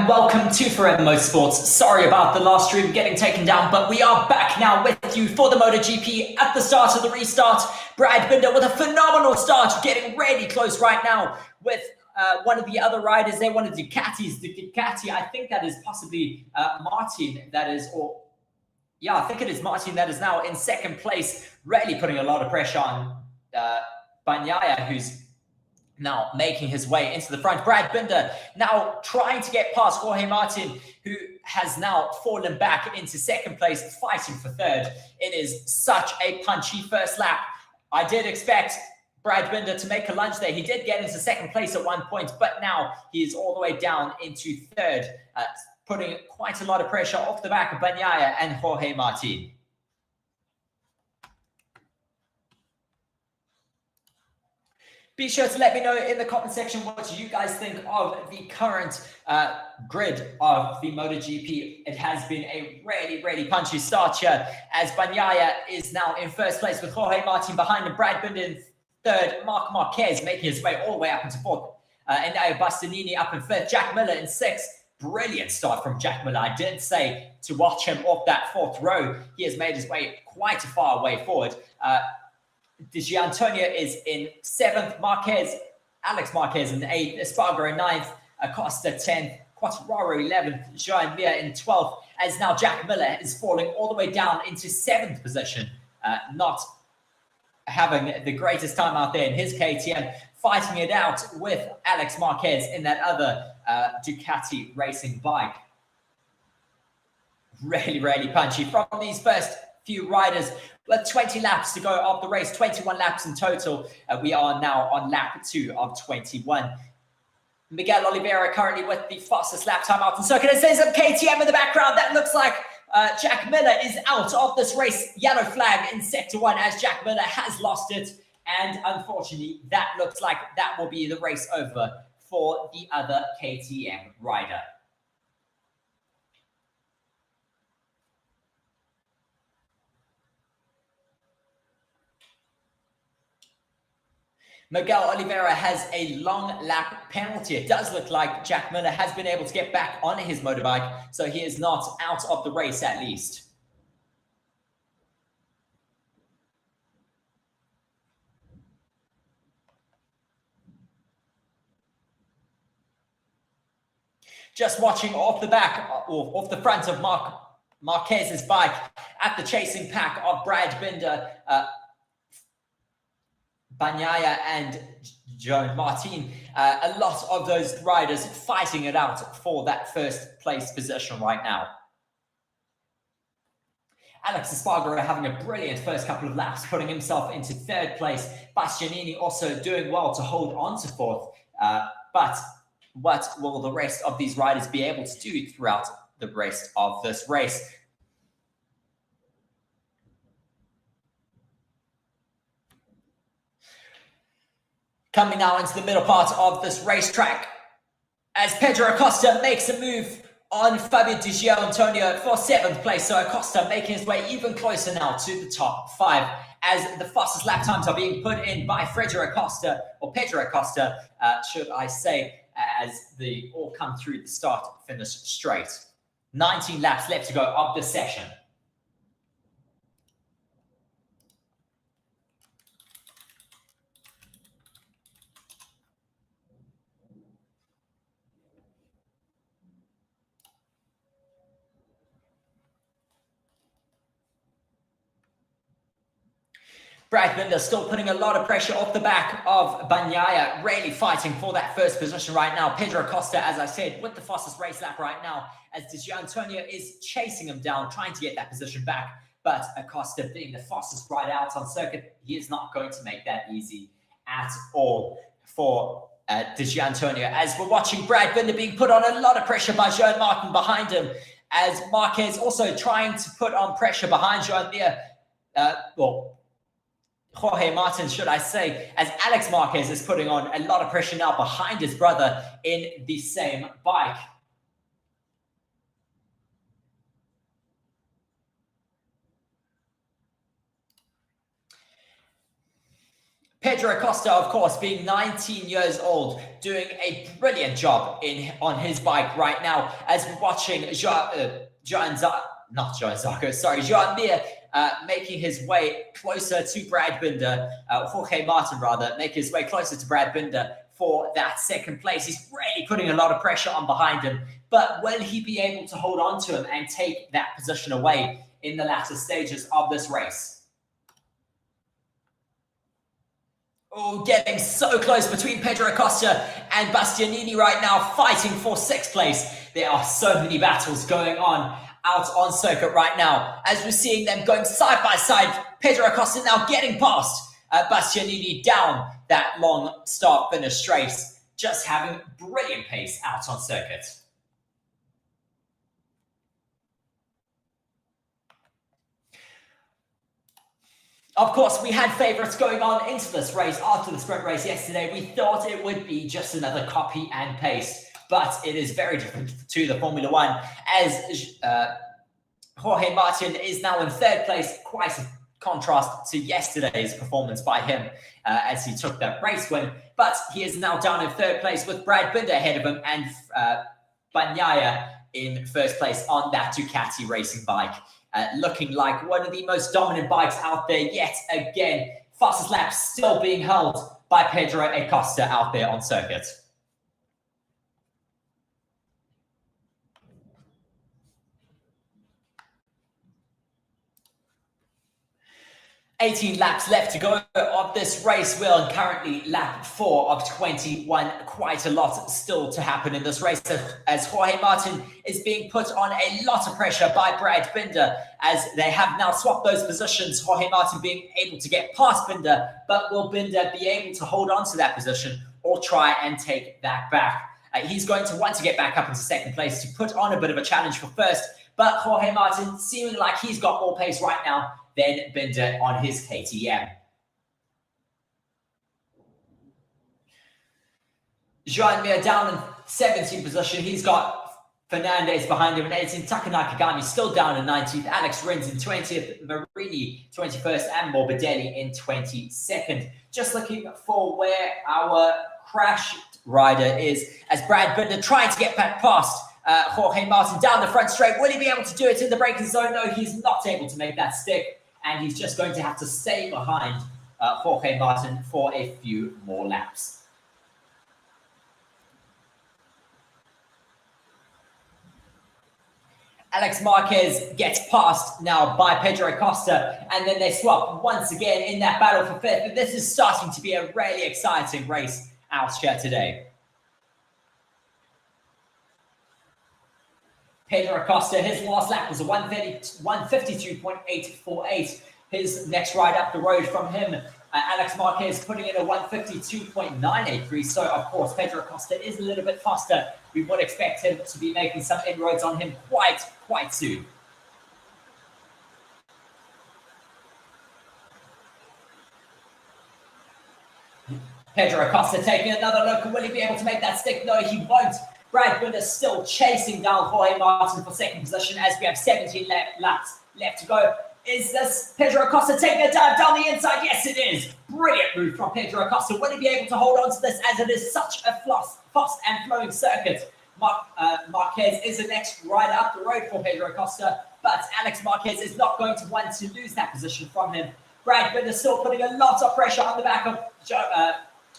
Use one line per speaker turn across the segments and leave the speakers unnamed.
welcome to Forever Motorsports. Sorry about the last stream getting taken down, but we are back now with you for the MotoGP at the start of the restart. Brad Binder with a phenomenal start, getting really close right now with one of the other riders there, one of Ducati's. The Ducati, I think that is possibly Martin, that is, or yeah, I think it is Martin that is now in second place, really putting a lot of pressure on Bagnaia, who's now making his way into the front. Brad Binder now trying to get past Jorge Martin, who has now fallen back into second place, fighting for third. It is such a punchy first lap. I did expect Brad Binder to make a lunge there. He did get into second place at one point, but now he is all the way down into third, putting quite a lot of pressure off the back of Bagnaia and Jorge Martin. Be sure to let me know in the comment section what you guys think of the current grid of the MotoGP. It has been a really, really punchy start here, as Bagnaia is now in first place with Jorge Martin behind him, Brad Binder in third, Marc Marquez making his way all the way up into fourth, and now Bastianini up in fifth, Jack Miller in sixth. Brilliant start from Jack Miller. I did say to watch him off that fourth row. He has made his way quite a far way forward. Di Giannantonio is in seventh, Alex Marquez in eighth, Espargaro in ninth, Acosta 10th, Quartararo 11th, Joan Mir in 12th, as now Jack Miller is falling all the way down into seventh position, not having the greatest time out there in his KTM, fighting it out with Alex Marquez in that other Ducati racing bike. Really, really punchy from these first few riders. With 20 laps to go of the race, 21 laps in total. We are now on lap 2 of 21. Miguel Oliveira currently with the fastest lap time out in circuit. It says KTM in the background. That looks like Jack Miller is out of this race. Yellow flag in sector 1 as Jack Miller has lost it. And unfortunately, that looks like that will be the race over for the other KTM rider. Miguel Oliveira has a long lap penalty. It does look like Jack Miller has been able to get back on his motorbike, so he is not out of the race at least. Just watching off the back, or off the front of Marquez's bike at the chasing pack of Brad Binder, Bagnaia and Joan Martin, a lot of those riders fighting it out for that first place position right now. Alex Espargaro having a brilliant first couple of laps, putting himself into third place. Bastianini also doing well to hold on to fourth. But what will the rest of these riders be able to do throughout the rest of this race? Coming now into the middle part of this racetrack, as Pedro Acosta makes a move on Fabio Di Giannantonio for seventh place. So Acosta making his way even closer now to the top 5, as the fastest lap times are being put in by Pedro Acosta, should I say, as they all come through the start finish straight. 19 laps left to go of the session. Brad Binder still putting a lot of pressure off the back of Bagnaia, really fighting for that first position right now. Pedro Acosta, as I said, with the fastest race lap right now, as Di Giannantonio is chasing him down, trying to get that position back. But Acosta being the fastest rider out on circuit, he is not going to make that easy at all for Di Giannantonio. As we're watching Brad Binder being put on a lot of pressure by Joan Martin behind him, as Marquez also trying to put on pressure behind Joan Mir, Jorge Martin, should I say, as Alex Marquez is putting on a lot of pressure now behind his brother in the same bike. Pedro Acosta, of course, being 19 years old, doing a brilliant job on his bike right now, as we're watching Joan Mir making his way closer to Brad Binder, Jorge Martin rather, make his way closer to Brad Binder for that second place. He's really putting a lot of pressure on behind him, but will he be able to hold on to him and take that position away in the latter stages of this race? Oh, getting so close between Pedro Acosta and Bastianini right now, fighting for sixth place. There are so many battles going on out on circuit right now, as we're seeing them going side by side. Pedro Acosta now getting past Bastianini down that long start-finish race, just having brilliant pace out on circuit. Of course, we had favourites going on into this race after the sprint race yesterday. We thought it would be just another copy and paste, but it is very different to the Formula One, as Jorge Martin is now in third place, quite a contrast to yesterday's performance by him as he took that race win. But he is now down in third place with Brad Binder ahead of him and Bagnaia in first place on that Ducati racing bike. Looking like one of the most dominant bikes out there yet again. Fastest lap still being held by Pedro Acosta out there on circuit. $18 laps left to go of this race. We're on currently lap 4 of 21. Quite a lot still to happen in this race, as Jorge Martin is being put on a lot of pressure by Brad Binder, as they have now swapped those positions. Jorge Martin being able to get past Binder, but will Binder be able to hold on to that position or try and take that back? He's going to want to get back up into second place to put on a bit of a challenge for first, but Jorge Martin seeming like he's got more pace right now than Binder on his KTM. Joan Mir down in 17th position. He's got Fernandez behind him in 18th. Taka Nakagami still down in 19th. Alex Rins in 20th. Marini 21st. And Morbidelli in 22nd. Just looking for where our crash rider is, as Brad Binder trying to get back past Jorge Martin down the front straight. Will he be able to do it in the braking zone? No, he's not able to make that stick. And he's just going to have to stay behind Jorge Martin for a few more laps. Alex Marquez gets passed now by Pedro Acosta, and then they swap once again in that battle for fifth. But this is starting to be a really exciting race out here today. Pedro Acosta, his last lap was a 152.848. His next ride up the road from him, Alex Marquez putting in a 152.983. So, of course, Pedro Acosta is a little bit faster. We would expect him to be making some inroads on him quite soon. Pedro Acosta taking another look. Will he be able to make that stick? No, he won't. Brad Binder still chasing down Jorge Martin for second position, as we have 17 laps left to go. Is this Pedro Acosta taking a dive down the inside? Yes, it is. Brilliant move from Pedro Acosta. Will he be able to hold on to this, as it is such a fast and flowing circuit? Marquez is the next rider up the road for Pedro Acosta, but Alex Marquez is not going to want to lose that position from him. Brad Binder still putting a lot of pressure on the back of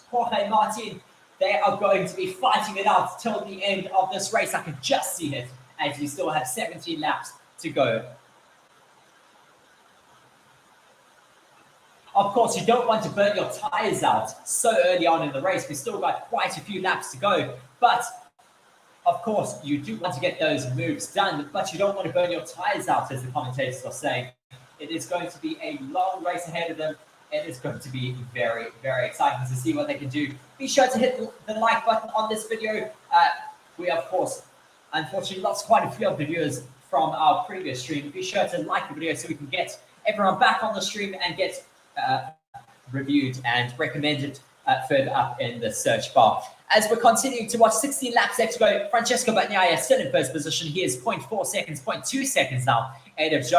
Jorge Martin. They are going to be fighting it out till the end of this race. I can just see it, as you still have 17 laps to go. Of course, you don't want to burn your tyres out so early on in the race. We've still got quite a few laps to go. But, of course, you do want to get those moves done, but you don't want to burn your tyres out, as the commentators are saying. It is going to be a long race ahead of them. It is going to be very, very exciting to see what they can do. Be sure to hit the like button on this video. We, of course, unfortunately, lost quite a few of the viewers from our previous stream. Be sure to like the video so we can get everyone back on the stream and get reviewed and recommended further up in the search bar. As we're continuing to watch, 16 laps left to go. Francesco Bagnaia still in first position. He is 0.4 seconds, 0.2 seconds now ahead of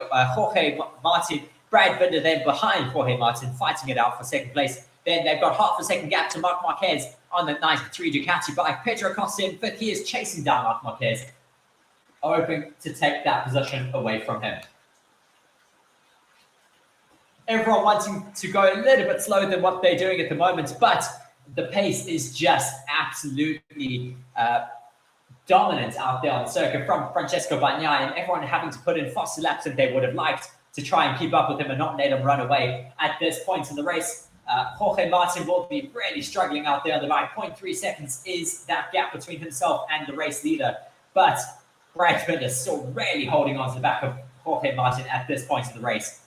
Jorge Martin. Brad Binder then behind Jorge Martin, fighting it out for second place. Then they've got half a second gap to Marc Marquez on the 93 Ducati bike. Pedro Acosta in fifth. He is chasing down Marc Marquez, hoping to take that position away from him. Everyone wanting to go a little bit slower than what they're doing at the moment, but the pace is just absolutely dominant out there on the circuit from Francesco Bagnaia, and everyone having to put in faster laps than they would have liked to try and keep up with him and not let him run away at this point in the race. Jorge Martin will be really struggling out there on the bike. 0.3 seconds is that gap between himself and the race leader, but Brad Binder is still really holding on to the back of Jorge Martin at this point in the race.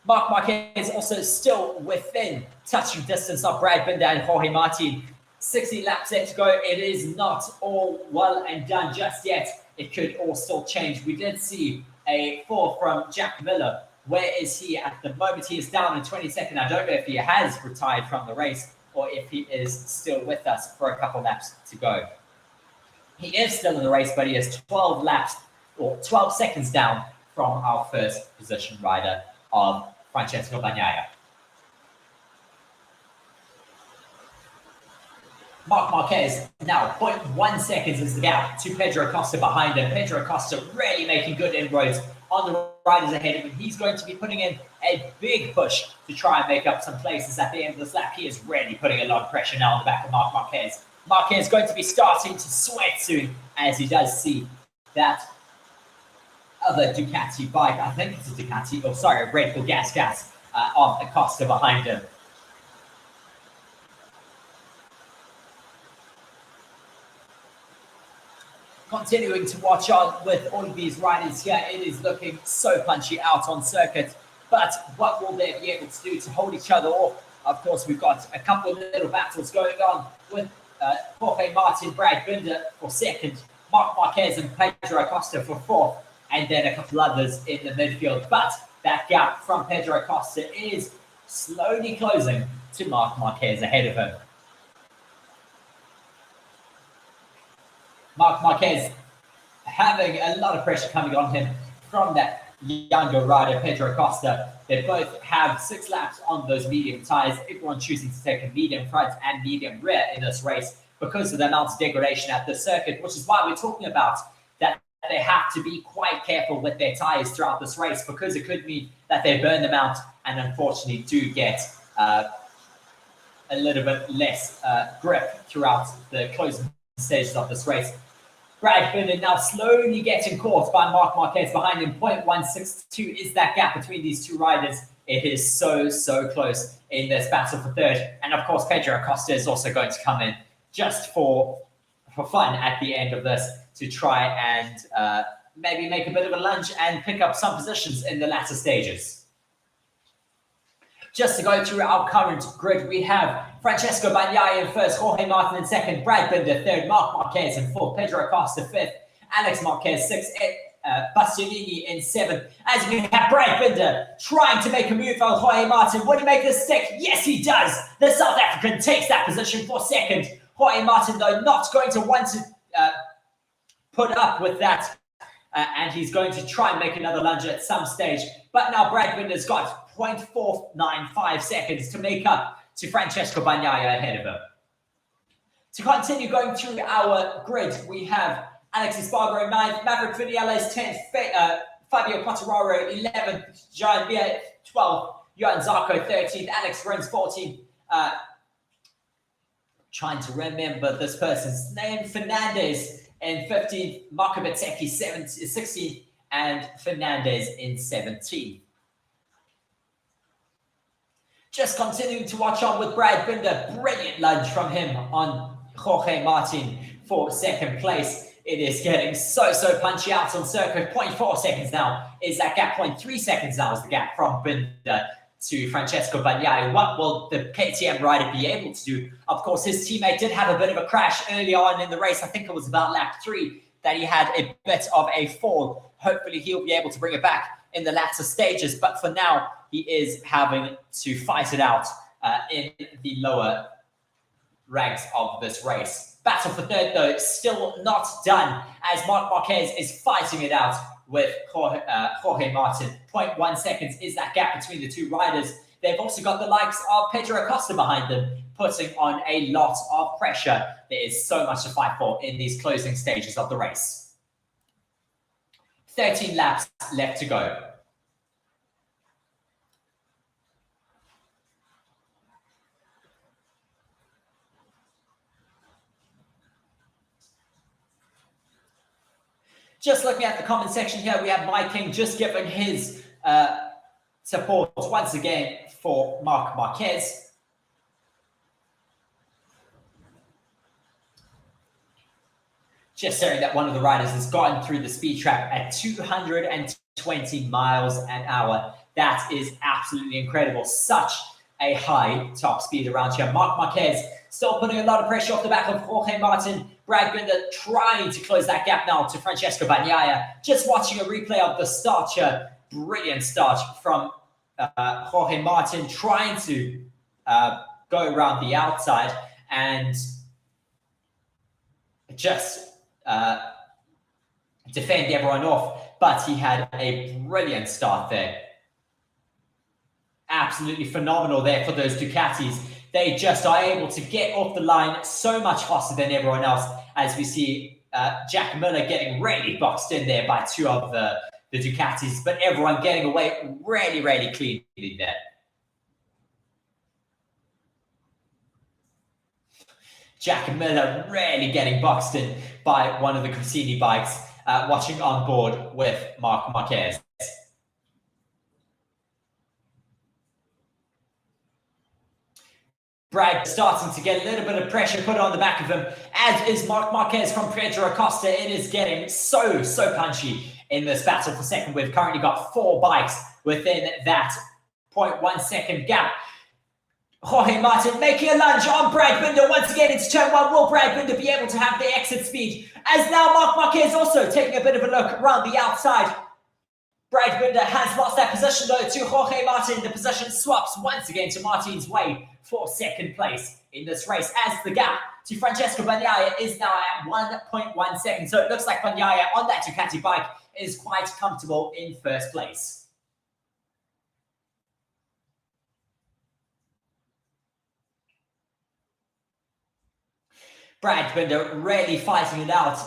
Marc Marquez also still within touching distance of Brad Binder and Jorge Martin. 60 laps left to go. It is not all well and done just yet. It could all still change. We did see a fall from Jack Miller. Where is he at the moment? He is down in 22nd. I don't know if he has retired from the race or if he is still with us for a couple laps to go. He is still in the race, but he is 12 laps or 12 seconds down from our first position rider of Francesco Bagnaia. Marc Marquez now 0.1 seconds is the gap to Pedro Acosta behind him. Pedro Acosta really making good inroads on the riders ahead of him. He's going to be putting in a big push to try and make up some places at the end of this lap. He is really putting a lot of pressure now on the back of Marc Marquez. Marquez is going to be starting to sweat soon as he does see that other Ducati bike, I think it's a Ducati, oh sorry, a Red Bull Gas of Acosta behind him. Continuing to watch on with all of these riders here, it is looking so punchy out on circuit, but what will they be able to do to hold each other off? Of course, we've got a couple of little battles going on with Jorge Martin, Brad Binder for second, Marc Marquez and Pedro Acosta for fourth, and then a couple others in the midfield. But that gap from Pedro Acosta is slowly closing to Marc Marquez ahead of him. Marc Marquez having a lot of pressure coming on him from that younger rider, Pedro Acosta. They both have 6 laps on those medium tyres. Everyone choosing to take a medium front and medium rear in this race because of the amount of degradation at the circuit, which is why we're talking about that they have to be quite careful with their tyres throughout this race, because it could mean that they burn them out and unfortunately do get a little bit less grip throughout the closing stages of this race. Brad Binder now slowly getting caught by Marc Marquez behind him. 0.162 is that gap between these two riders. It is so close in this battle for third. And of course, Pedro Acosta is also going to come in just for fun at the end of this to try and maybe make a bit of a lunge and pick up some positions in the latter stages. Just to go through our current grid, we have Francesco Bagnaia in first, Jorge Martin in second, Brad Binder third, Marc Marquez in fourth, Pedro Acosta fifth, Alex Marquez sixth, Bastianini in seventh. As we have Brad Binder trying to make a move on Jorge Martin. Will he make this stick? Yes, he does. The South African takes that position for second. Jorge Martin, though, not going to want to put up with that. And he's going to try and make another lunge at some stage. But now Brad Binder's got 0.495 seconds to make up to Francesco Bagnaia ahead of him. To continue going through our grid, we have Alex Espargaro 9th, Maverick Vinales 10th, Fabio Quartararo 11th, Gian Via 12th, Johan Zarco 13th, Alex Rins 14th. Trying to remember this person's name, Fernandez in 15th, Marco Bezzecchi 16th, and Fernandez in 17th. Just continuing to watch on with Brad Binder. Brilliant lunge from him on Jorge Martin for second place. It is getting so punchy out on circuit. 0.4 seconds now is that gap. 0.3 seconds now is the gap from Binder to Francesco Bagnaia. What will the KTM rider be able to do? Of course, his teammate did have a bit of a crash early on in the race. I think it was about lap 3 that he had a bit of a fall. Hopefully, he'll be able to bring it back in the latter stages. But for now, he is having to fight it out in the lower ranks of this race. Battle for third, though, still not done, as Marc Marquez is fighting it out with Jorge Martin. 0.1 seconds is that gap between the two riders. They've also got the likes of Pedro Acosta behind them, putting on a lot of pressure. There is so much to fight for in these closing stages of the race. 13 laps left to go. Just looking at the comment section here, we have Mike King just giving his support once again for Marc Marquez. Just saying that one of the riders has gotten through the speed trap at 220 miles an hour. That is absolutely incredible. Such a high top speed around here. Marc Marquez still putting a lot of pressure off the back of Jorge Martin. Brad Binder trying to close that gap now to Francesco Bagnaia. Just watching a replay of the start here. Brilliant start from Jorge Martin, trying to go around the outside and just defend everyone off. But he had a brilliant start there. Absolutely phenomenal there for those Ducatis. They just are able to get off the line so much faster than everyone else, as we see Jack Miller getting really boxed in there by two of the Ducatis, but everyone getting away really, really cleanly there. Jack Miller really getting boxed in by one of the Cassini bikes, watching on board with Marc Marquez. Brad starting to get a little bit of pressure put on the back of him, as is Marc Marquez from Pedro Acosta. It is getting so punchy in this battle for second. We've currently got 4 bikes within that 0.1 second gap. Jorge Martin making a lunge on Brad Binder once again into turn 1. Will Brad Binder be able to have the exit speed? As now Marc Marquez also taking a bit of a look around the outside. Brad Binder has lost that position though to Jorge Martin. The position swaps once again to Martin's way for second place in this race, as the gap to Francesco Bagnaia is now at 1.1 seconds. So it looks like Bagnaia on that Ducati bike is quite comfortable in first place. Brad Binder really fighting it out.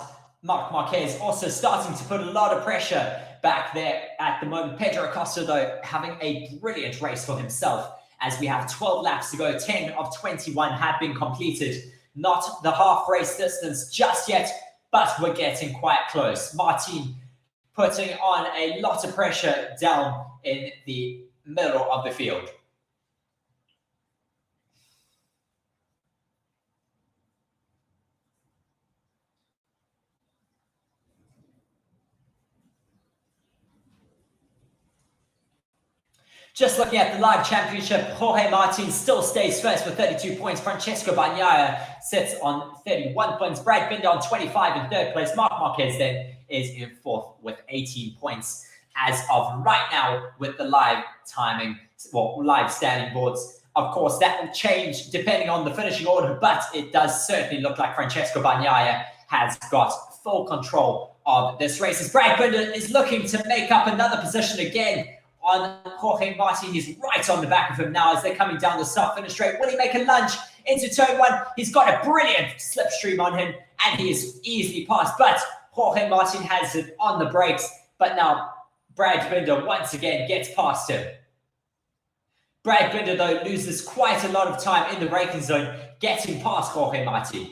Marc Marquez also starting to put a lot of pressure back there at the moment. Pedro Acosta, though, having a brilliant race for himself, as we have 12 laps to go. 10 of 21 have been completed. Not the half race distance just yet, but we're getting quite close. Martin putting on a lot of pressure down in the middle of the field. Just looking at the live championship, Jorge Martin still stays first with 32 points. Francesco Bagnaia sits on 31 points. Brad Binder on 25 in third place. Marc Marquez then is in fourth with 18 points as of right now with the live timing, well, live standing boards. Of course, that will change depending on the finishing order, but it does certainly look like Francesco Bagnaia has got full control of this race. As Brad Binder is looking to make up another position again on Jorge Martin. He's right on the back of him now as they're coming down the start-finish straight. Will he make a lunge into turn 1? He's got a brilliant slipstream on him, and he is easily passed. But Jorge Martin has it on the brakes. But now Brad Binder once again gets past him. Brad Binder, though, loses quite a lot of time in the braking zone, getting past Jorge Martin.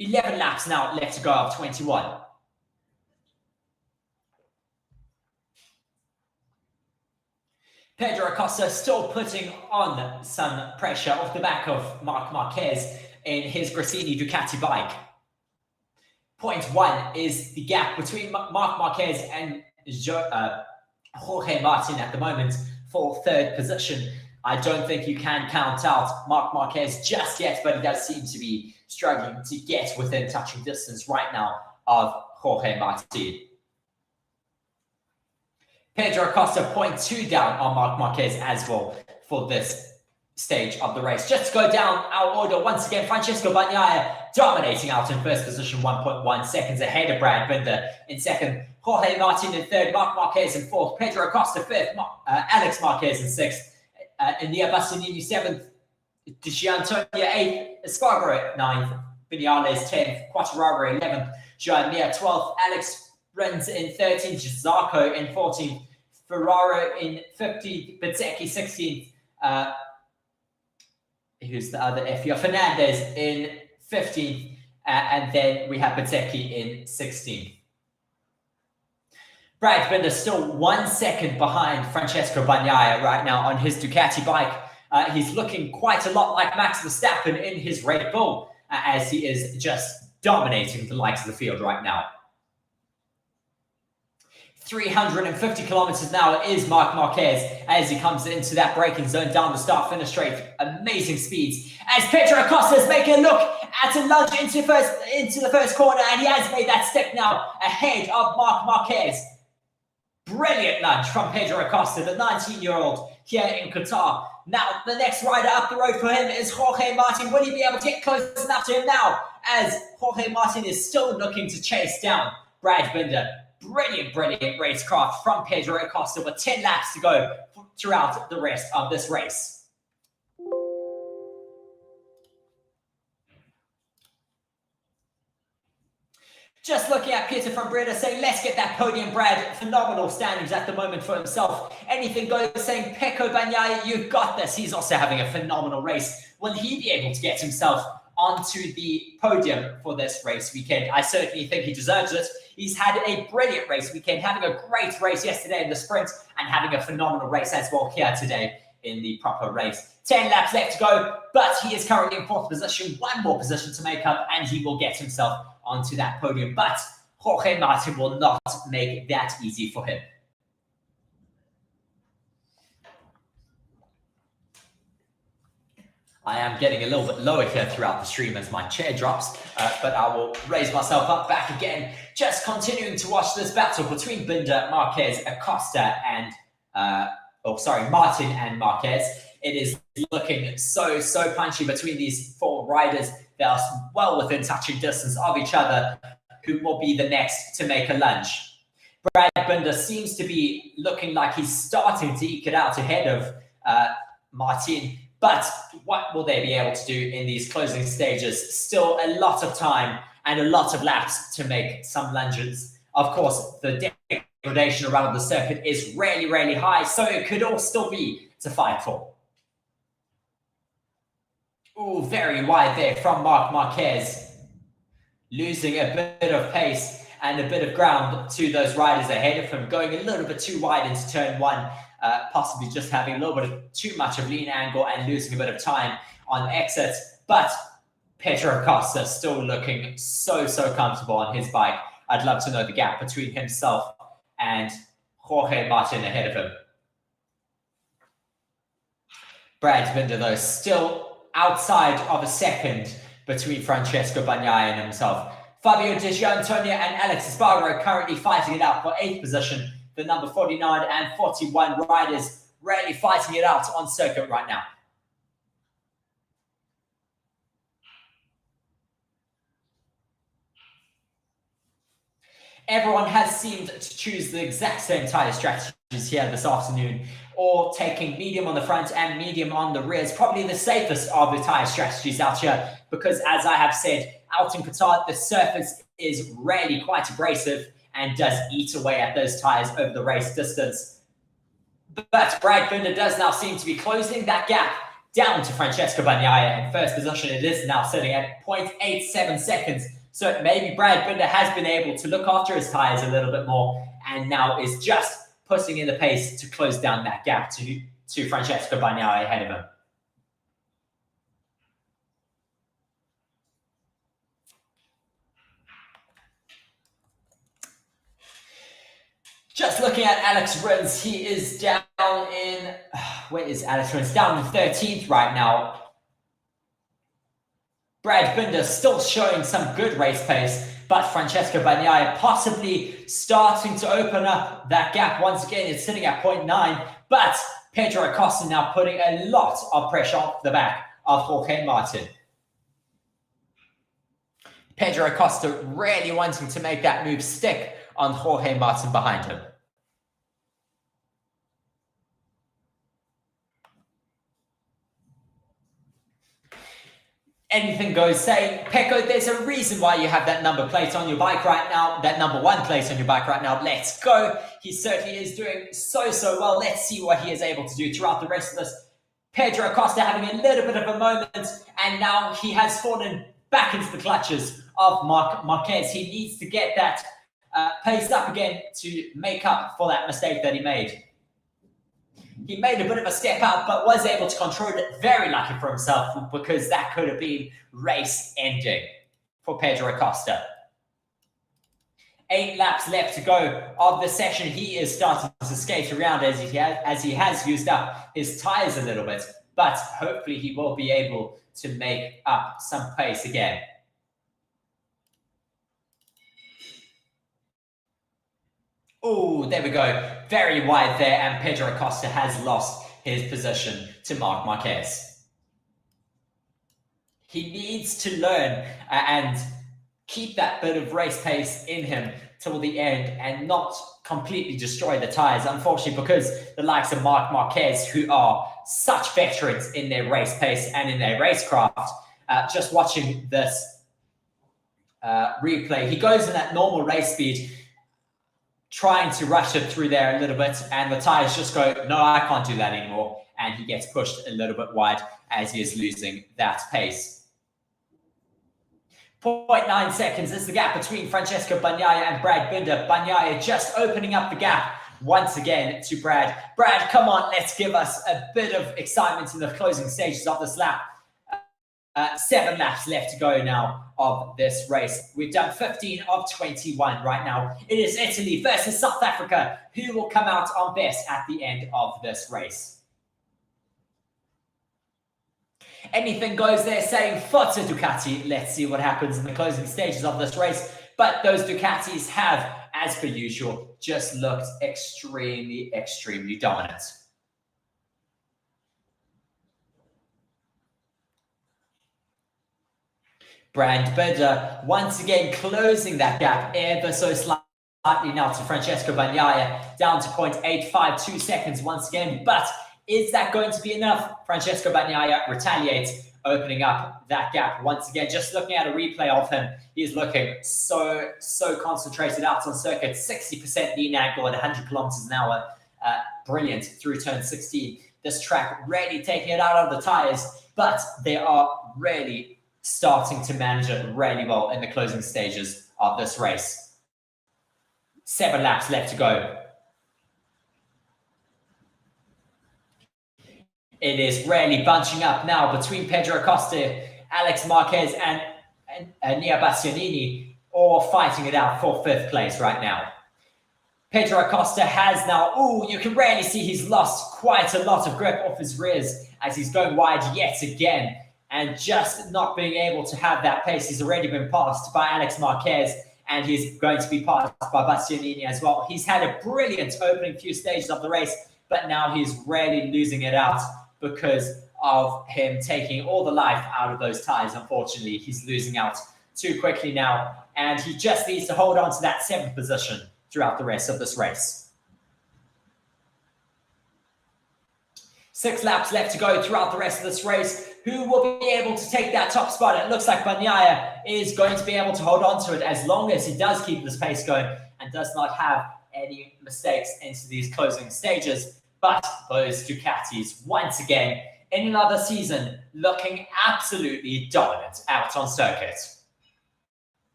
11 laps now left to go of 21. Pedro Acosta still putting on some pressure off the back of Marc Marquez in his Gresini Ducati bike. 0.1 is the gap between Marc Marquez and Jorge Martin at the moment for third position. I don't think you can count out Marc Marquez just yet, but he does seem to be struggling to get within touching distance right now of Jorge Martin. Pedro Acosta 0.2 down on Marc Marquez as well for this stage of the race. Just to go down our order once again, Francesco Bagnaia dominating out in first position, 1.1 seconds ahead of Brad Binder in second, Jorge Martin in third, Marc Marquez in fourth, Pedro Acosta fifth, Alex Marquez in sixth, Enea Bastianini seventh, Gianantonio eighth, Espargaro ninth, Vinales 10th, Quartararo 11th, Joan Mir 12th, Alex Rins in 13th, Zarco in 14th, Ferraro in 15th, Bezzecchi 16th, who's the other F here? Fernandez in 15th, and then we have Bezzecchi in 16th. Brad Binder still 1 second behind Francesco Bagnaia right now on his Ducati bike. He's looking quite a lot like Max Verstappen in his Red Bull, as he is just dominating the likes of the field right now. 350 kilometers an hour is Marc Marquez as he comes into that braking zone down the start-finish straight. Amazing speeds as Pedro Acosta is making a look at a lunge into the first corner, and he has made that step now ahead of Marc Marquez. Brilliant lunge from Pedro Acosta, the 19-year-old here in Qatar. Now, the next rider up the road for him is Jorge Martin. Will he be able to get close enough to him now, as Jorge Martin is still looking to chase down Brad Binder? Brilliant racecraft from Pedro Acosta with 10 laps to go throughout the rest of this race. Just looking at Peter from Breda saying, let's get that podium, Brad. Phenomenal standings at the moment for himself. Anything goes, saying, Pecco Bagnaia, you've got this. He's also having a phenomenal race. Will he be able to get himself onto the podium for this race weekend? I certainly think he deserves it. He's had a brilliant race weekend, having a great race yesterday in the sprint and having a phenomenal race as well here today in the proper race. 10 laps left to go, but he is currently in fourth position. One more position to make up, and he will get himself onto that podium. But Jorge Martin will not make that easy for him. I am getting a little bit lower here throughout the stream as my chair drops, but I will raise myself up back again. Just continuing to watch this battle between Binder, Marquez, Acosta, and Martin and Marquez. It is looking so punchy between these four riders. They are well within touching distance of each other. Who will be the next to make a lunge? Brad Binder seems to be looking like he's starting to eke it out ahead of Martin. But what will they be able to do in these closing stages? Still a lot of time and a lot of laps to make some lunges. Of course, the degradation around the circuit is really high, so it could all still be to fight for. Ooh, very wide there from Marc Marquez. Losing a bit of pace and a bit of ground to those riders ahead of him. Going a little bit too wide into turn one. Possibly just having a little bit of too much of lean angle and losing a bit of time on exits. But Pedro Acosta still looking so comfortable on his bike. I'd love to know the gap between himself and Jorge Martin ahead of him. Brad Binder, though, still outside of a second between Francesco Bagnaia and himself. Fabio Di Giannantonio and Alex Espargaro currently fighting it out for 8th position. The number 49 and 41 riders really fighting it out on circuit right now. Everyone has seemed to choose the exact same tyre strategies here this afternoon, or taking medium on the front and medium on the rear is probably the safest of the tyre strategies out here, because as I have said, out in Qatar, the surface is really quite abrasive and does eat away at those tyres over the race distance. But Brad Binder does now seem to be closing that gap down to Francesco Bagnaia in first position. It is now sitting at 0.87 seconds. So maybe Brad Binder has been able to look after his tyres a little bit more and now is just putting in the pace to close down that gap to Francesco Bagnaia ahead of him. Just looking at Alex Rins, he is down in, where is Alex Rins? Down in 13th right now. Brad Binder still showing some good race pace, but Francesco Bagnaia possibly starting to open up that gap once again. It's sitting at 0.9, but Pedro Acosta now putting a lot of pressure off the back of Jorge Martin. Pedro Acosta really wanting to make that move stick on Jorge Martin behind him. Anything goes saying, Pecco, there's a reason why you have that number plate on your bike right now, that number 1 plate on your bike right now. Let's go. He certainly is doing so well. Let's see what he is able to do throughout the rest of this. Pedro Acosta having a little bit of a moment, and now he has fallen back into the clutches of Marquez. He needs to get that pace up again to make up for that mistake that he made. He made a bit of a step out, but was able to control it. Very lucky for himself, because that could have been race ending for Pedro Acosta. 8 laps left to go of the session. He is starting to skate around as he has used up his tires a little bit, but hopefully he will be able to make up some pace again. Oh, there we go. Very wide there, and Pedro Acosta has lost his position to Marc Marquez. He needs to learn and keep that bit of race pace in him till the end and not completely destroy the tires. Unfortunately, because the likes of Marc Marquez, who are such veterans in their race pace and in their racecraft, just watching this replay, he goes in that normal race speed, trying to rush it through there a little bit, and the tires just go, no, I can't do that anymore, and he gets pushed a little bit wide as he is losing that pace. 0.9 seconds is the gap between Francesco Bagnaia and Brad Binder. Bagnaia just opening up the gap once again to Brad. Brad, come on, let's give us a bit of excitement in the closing stages of this lap. 7 laps left to go now of this race. We've done 15 of 21 right now. It is Italy versus South Africa. Who will come out on best at the end of this race? Anything goes there, saying Forza Ducati. Let's see what happens in the closing stages of this race. But those Ducatis have, as per usual, just looked extremely dominant. Brad Binder once again closing that gap ever so slightly now to Francesco Bagnaia, down to 0.852 seconds once again. But is that going to be enough? Francesco Bagnaia retaliates, opening up that gap once again. Just looking at a replay of him, he's looking so concentrated out on circuit. 60% lean angle at 100 kilometers an hour. Brilliant through turn 16. This track really taking it out of the tires, but they are really starting to manage it really well in the closing stages of this race. 7 laps left to go. It is really bunching up now between Pedro Acosta, Alex Marquez, and Nia Bastianini, all fighting it out for 5th place right now. Pedro Acosta has now, you can really see he's lost quite a lot of grip off his rears as he's going wide yet again, and just not being able to have that pace. He's already been passed by Alex Marquez, and he's going to be passed by Bastianini as well. He's had a brilliant opening few stages of the race, but now he's really losing it out because of him taking all the life out of those tires. Unfortunately, he's losing out too quickly now, and he just needs to hold on to that 7th position throughout the rest of this race. 6 laps left to go throughout the rest of this race. Who will be able to take that top spot? It looks like Bagnaia is going to be able to hold on to it as long as he does keep this pace going and does not have any mistakes into these closing stages. But those Ducatis, once again, in another season, looking absolutely dominant out on circuit.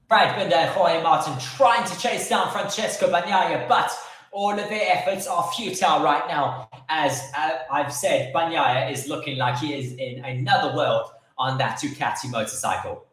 Brad Binder and Jorge Martin trying to chase down Francesco Bagnaia, but all of their efforts are futile right now. As I've said, Bagnaia is looking like he is in another world on that Ducati motorcycle.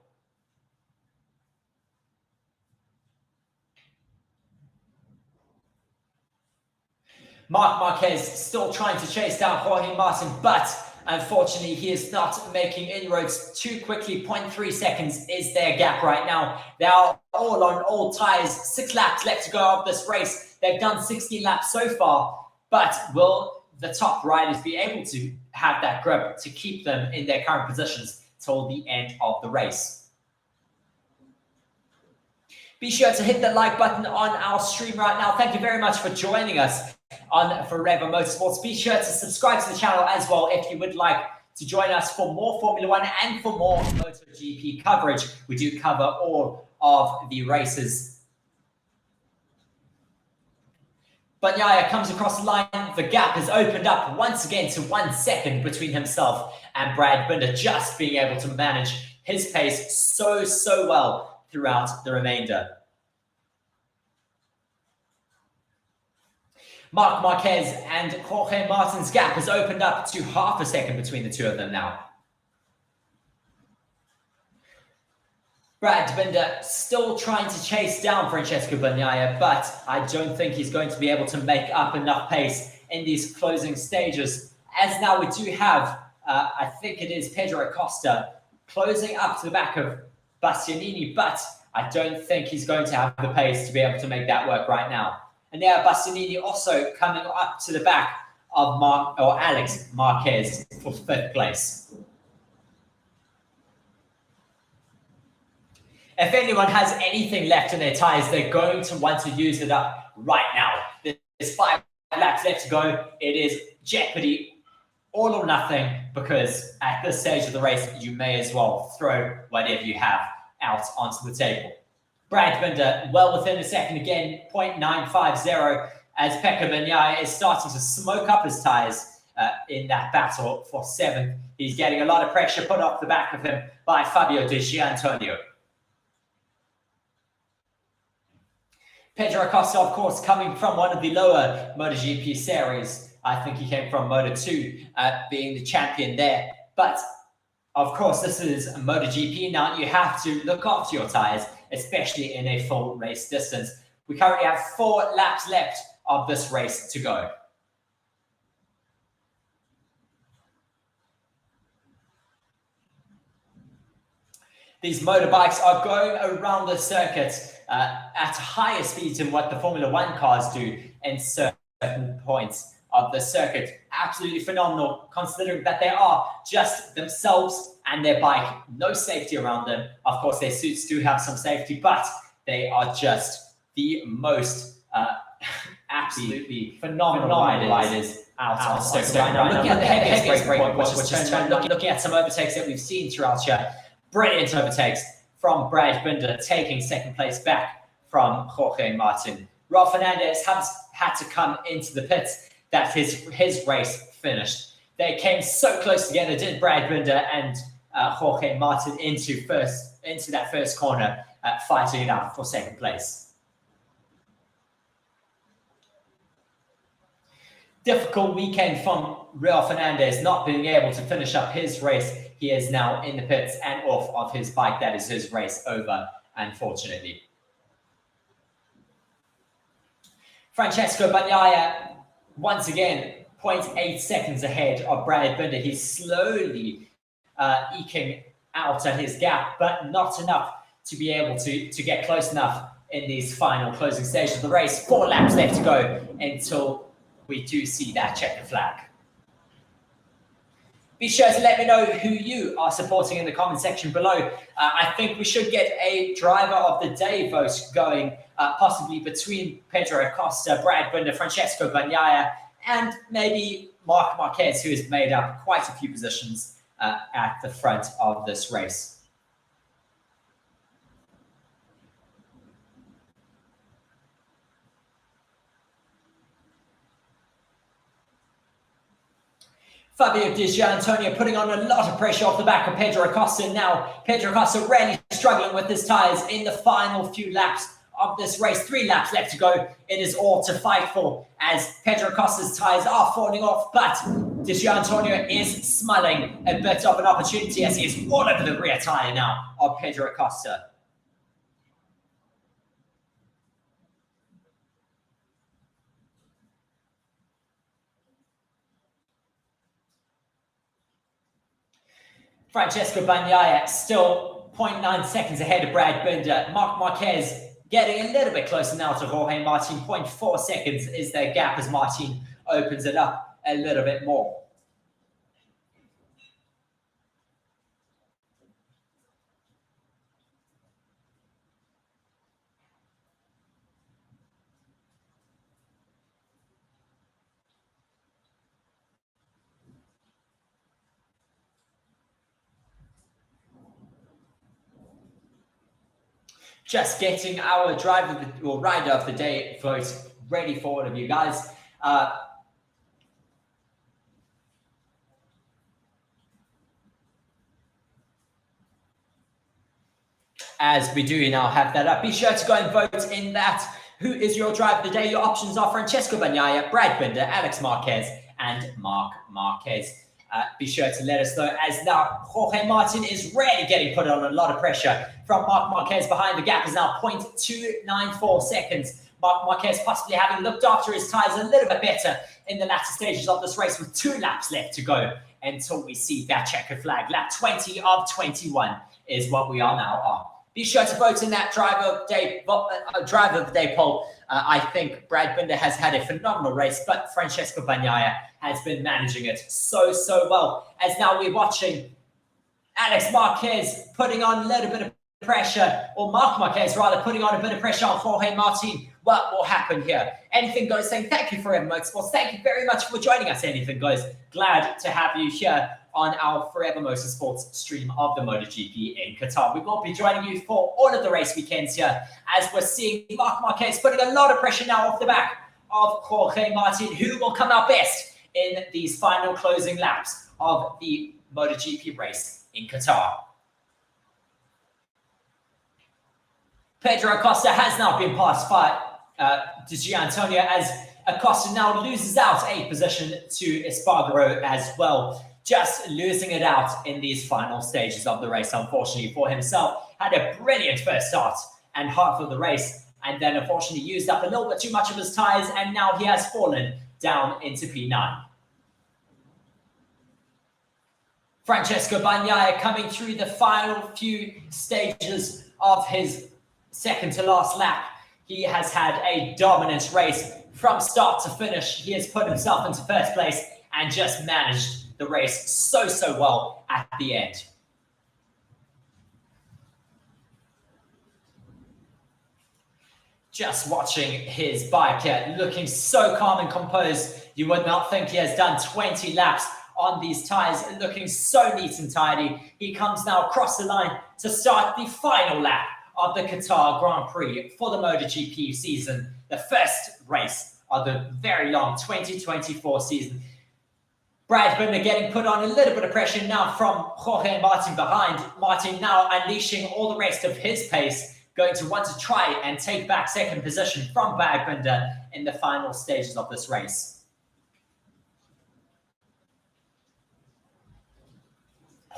Marc Marquez still trying to chase down Jorge Martin, but unfortunately, he is not making inroads too quickly. 0.3 seconds is their gap right now. They are all on all tires. 6 laps left to go of this race. They've done 16 laps so far, but will the top riders be able to have that grip to keep them in their current positions till the end of the race? Be sure to hit the like button on our stream right now. Thank you very much for joining us on Forever Motorsports. Be sure to subscribe to the channel as well if you would like to join us for more Formula One and for more MotoGP coverage. We do cover all of the races. Bagnaia comes across the line. The gap has opened up once again to 1 second between himself and Brad Binder, just being able to manage his pace so well throughout the remainder. Marc Marquez and Jorge Martin's gap has opened up to half a second between the two of them now. Brad Binder still trying to chase down Francesco Bagnaia, but I don't think he's going to be able to make up enough pace in these closing stages. As now we do have, I think it is Pedro Acosta closing up to the back of Bastianini, but I don't think he's going to have the pace to be able to make that work right now. And there, Bastianini also coming up to the back of Alex Marquez for 5th place. If anyone has anything left in their tires, they're going to want to use it up right now. There's 5 laps left to go. It is jeopardy, all or nothing, because at this stage of the race, you may as well throw whatever you have out onto the table. Brad Binder well within a second again, 0.950, as Pecco Bagnaia is starting to smoke up his tires in that battle for 7th. He's getting a lot of pressure put off the back of him by Fabio Di Giannantonio. Pedro Acosta, of course, coming from one of the lower MotoGP series. I think he came from Moto2, being the champion there. But, of course, this is MotoGP. Now, you have to look after your tires, especially in a full race distance. We currently have 4 laps left of this race to go. These motorbikes are going around the circuit at higher speeds than what the Formula One cars do in certain points of the circuit. Absolutely phenomenal, considering that they are just themselves and their bike, no safety around them. Of course, their suits do have some safety, but they are just the most absolutely phenomenal riders out on circuit right now. Looking at the heaviest brake point, which is turned around, looking at some overtakes that we've seen throughout here. Brilliant overtakes from Brad Binder, taking 2nd place back from Jorge Martin. Raul Fernandez has had to come into the pits that his race finished. They came so close together, did Brad Binder and Jorge Martin into that first corner, fighting it out for 2nd place. Difficult weekend from Raul Fernandez, not being able to finish up his race. He is now in the pits and off of his bike. That is his race over, unfortunately. Francesco Bagnaia, once again, 0.8 seconds ahead of Brad Binder. He's slowly eking out at his gap, but not enough to be able to get close enough in these final closing stages of the race. 4 laps left to go until we do see that checkered flag. Be sure to let me know who you are supporting in the comment section below. I think we should get a driver of the day vote going, possibly between Pedro Acosta, Brad Binder, Francesco Bagnaia, and maybe Marc Marquez, who has made up quite a few positions at the front of this race. Fabio Di Giannantonio putting on a lot of pressure off the back of Pedro Acosta. Now, Pedro Acosta really struggling with his tyres in the final few laps of this race. 3 laps left to go. It is all to fight for as Pedro Acosta's tyres are falling off, but Di Giannantonio is smelling a bit of an opportunity as he is all over the rear tyre now of Pedro Acosta. Francesco Bagnaia still 0.9 seconds ahead of Brad Binder. Marc Marquez getting a little bit closer now to Jorge Martin. 0.4 seconds is their gap as Martin opens it up a little bit more. Just getting our rider of the day vote ready for all of you guys. As we do now have that up, be sure to go and vote in that. Who is your driver of the day? Your options are Francesco Bagnaia, Brad Binder, Alex Marquez, and Marc Marquez. Be sure to let us know, as now Jorge Martin is really getting put on a lot of pressure from Marc Marquez. Behind the gap is now 0.294 seconds. Marc Marquez possibly having looked after his tyres a little bit better in the latter stages of this race, with 2 laps left to go until we see that checkered flag. Lap 20 of 21 is what we are now on. Be sure to vote in that driver of the day poll. I think Brad Binder has had a phenomenal race, but Francesco Bagnaia has been managing it so well. As now we're watching Alex Marquez putting on a little bit of pressure, or Marc Marquez rather, putting on a bit of pressure on Jorge Martin. What will happen here? Anything Goes saying thank you, Forever Motorsports. Thank you very much for joining us, Anything Goes. Glad to have you here on our Forever Motorsports stream of the MotoGP in Qatar. We will be joining you for all of the race weekends here, as we're seeing Marc Marquez putting a lot of pressure now off the back of Jorge Martin, who will come out best in these final closing laps of the MotoGP race in Qatar. Pedro Acosta has now been passed by Di Gianantonio, as Acosta now loses out a position to Espargaro as well. Just losing it out in these final stages of the race, unfortunately for himself. Had a brilliant first start and half of the race, and then unfortunately used up a little bit too much of his tyres, and now he has fallen down into P9. Francesco Bagnaia coming through the final few stages of his second to last lap. He has had a dominant race from start to finish. He has put himself into first place and just managed the race so well at the end. Just watching his bike here, looking so calm and composed. You would not think he has done 20 laps on these tyres, looking so neat and tidy. He comes now across the line to start the final lap of the Qatar Grand Prix for the MotoGP season, the first race of the very long 2024 season. Brad Binder getting put on a little bit of pressure now from Jorge Martin behind. Martin now unleashing all the rest of his pace, going to want to try and take back second position from Brad Binder in the final stages of this race.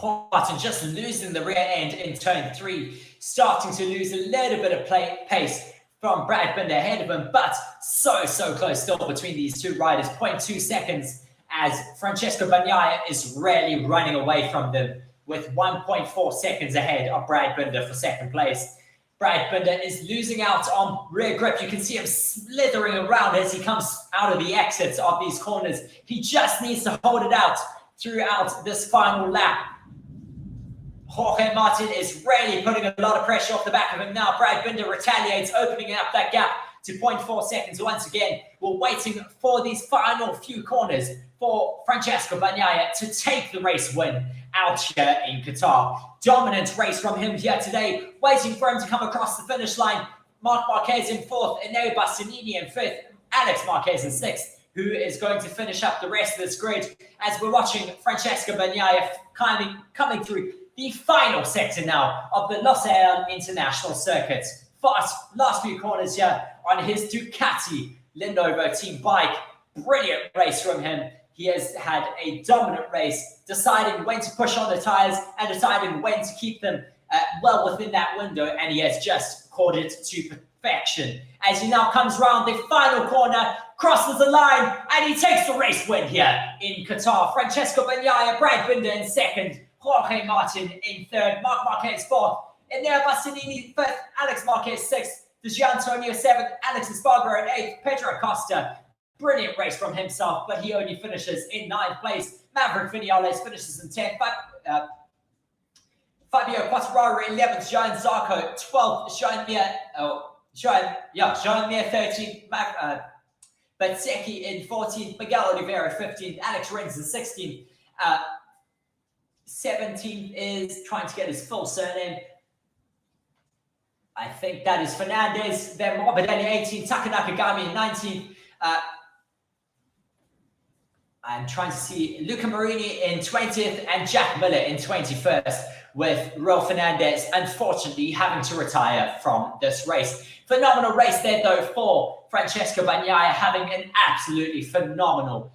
Martin just losing the rear end in turn 3, starting to lose a little bit of pace from Brad Binder ahead of him, but so close still between these two riders. 0.2 seconds as Francesco Bagnaia is really running away from them, with 1.4 seconds ahead of Brad Binder for second place. Brad Binder is losing out on rear grip. You can see him slithering around as he comes out of the exits of these corners. He just needs to hold it out throughout this final lap. Jorge Martin is really putting a lot of pressure off the back of him now. Brad Binder retaliates, opening up that gap to 0.4 seconds. Once again, we're waiting for these final few corners for Francesco Bagnaia to take the race win out here in Qatar. Dominant race from him here today, waiting for him to come across the finish line. Marc Marquez in 4th, Enea Bastianini in 5th, Alex Marquez in 6th, who is going to finish up the rest of this grid, as we're watching Francesco Bagnaia coming through the final sector now of the Losail International Circuit. Fast last few corners here on his Ducati Lenovo team bike. Brilliant race from him. He has had a dominant race, deciding when to push on the tyres and deciding when to keep them well within that window, and he has just caught it to perfection. As he now comes round the final corner, crosses the line, and he takes the race win here in Qatar. Francesco Bagnaia, Brad Binder in 2nd, Jorge Martin in third, Marc Marquez fourth. In there, Bastianini fifth, Alex Marquez sixth, Antonio seventh, Alex Espargaro eighth, Pedro Acosta. Brilliant race from himself, but he only finishes in ninth place. Maverick Vinales finishes in 10th, but Fabio Quartararo 11th, Johan Zarco 12th, Johan Mir 13th, Bezzecchi in 14th, Miguel Oliveira 15th, Alex Rins in 16th, 17th is trying to get his full surname. I think that is Fernandez, then Morbidelli 18th, Taka Nakagami in 19th. I'm trying to see Luca Marini in 20th and Jack Miller in 21st, with Raul Fernandez unfortunately having to retire from this race. Phenomenal race there though for Francesco Bagnaia, having an absolutely phenomenal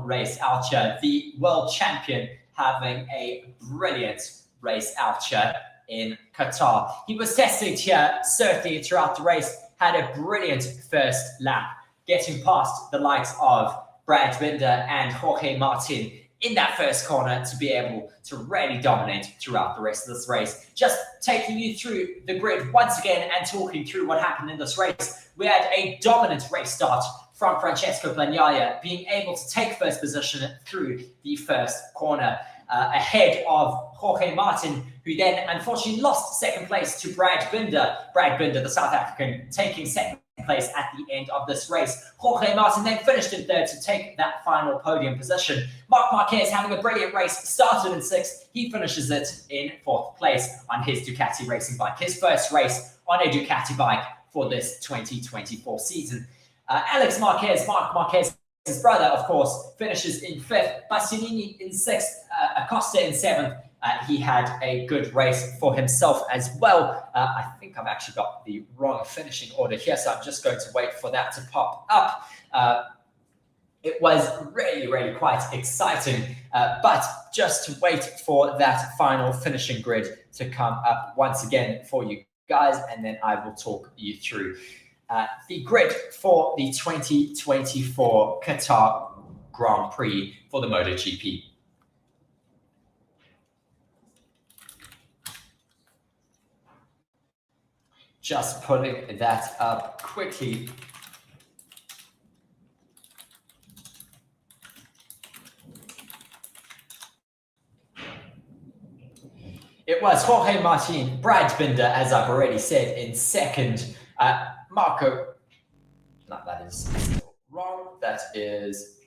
race out here. The world champion having a brilliant race out here in Qatar. He was tested here certainly throughout the race, had a brilliant first lap, getting past the likes of Brad Binder and Jorge Martin in that first corner to be able to really dominate throughout the rest of this race. Just taking you through the grid once again and talking through what happened in this race. We had a dominant race start from Francesco Bagnaia, being able to take first position through the first corner, ahead of Jorge Martin, who then unfortunately lost second place to Brad Binder. Brad Binder, the South African, taking second place at the end of this race. Jorge Martin then finished in third to take that final podium position. Marc Marquez having a brilliant race, started in sixth. He finishes it in fourth place on his Ducati racing bike. His first race on a Ducati bike for this 2024 season. Alex Marquez, Marc Marquez's brother, of course, finishes in fifth. Bastianini in sixth, Acosta in seventh. He had a good race for himself as well. I think I've actually got the wrong finishing order here, so I'm just going to wait for that to pop up. It was really quite exciting, but just to wait for that final finishing grid to come up once again for you guys, and then I will talk you through the grid for the 2024 Qatar Grand Prix for the MotoGP. Just pulling that up quickly. It was Jorge Martin, Brad Binder, as I've already said, in second. Marco, no, that is still wrong. That is,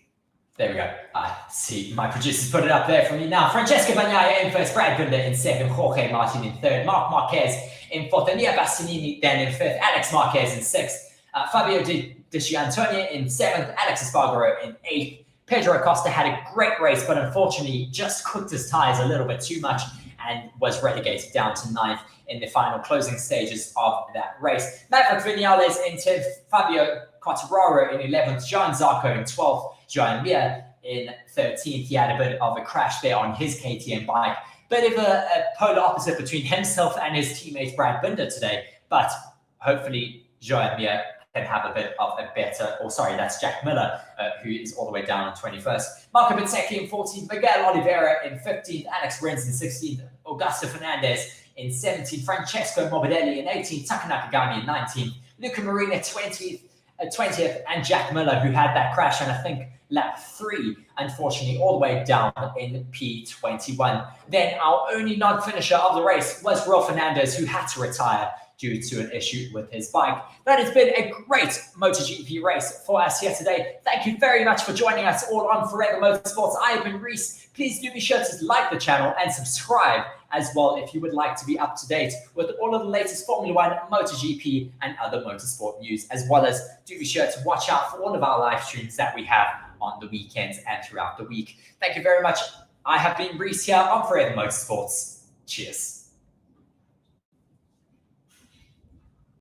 there we go. I see my producers put it up there for me now. Francesco Bagnaia in first, Brad Binder in second, Jorge Martin in third, Marc Marquez in fourth, Nia Bastianini then in fifth, Alex Marquez in sixth, Fabio Di Giannantonio in seventh, Alex Espargaro in eighth. Pedro Acosta had a great race, but unfortunately just cooked his tires a little bit too much and was relegated down to ninth in the final closing stages of that race. Maverick Vinales in 10th, Fabio Quartararo in 11th, Johan Zarco in 12th, Johan Mir in 13th. He had a bit of a crash there on his KTM bike. Bit of a polar opposite between himself and his teammate Brad Binder today, but hopefully Johan Mir can have a bit of a better, that's Jack Miller, who is all the way down on 21st. Marco Bezzecchi in 14th, Miguel Oliveira in 15th, Alex Rins in 16th, Augusto Fernandez in 17th, Francesco Morbidelli in 18th, Taka Nakagami in 19th, Luca Marini 20th, and Jack Miller, who had that crash, and I think lap 3, unfortunately, all the way down in P21. Then our only non-finisher of the race was Raul Fernandez, who had to retire due to an issue with his bike. That has been a great MotoGP race for us here today. Thank you very much for joining us all on Forever Motorsports. I have been Reese. Please do be sure to like the channel and subscribe as well if you would like to be up to date with all of the latest Formula 1, MotoGP, and other motorsport news, as well as do be sure to watch out for all of our live streams that we have on the weekends and throughout the week. Thank you very much. I have been Reese here on Forever Motorsports. Cheers.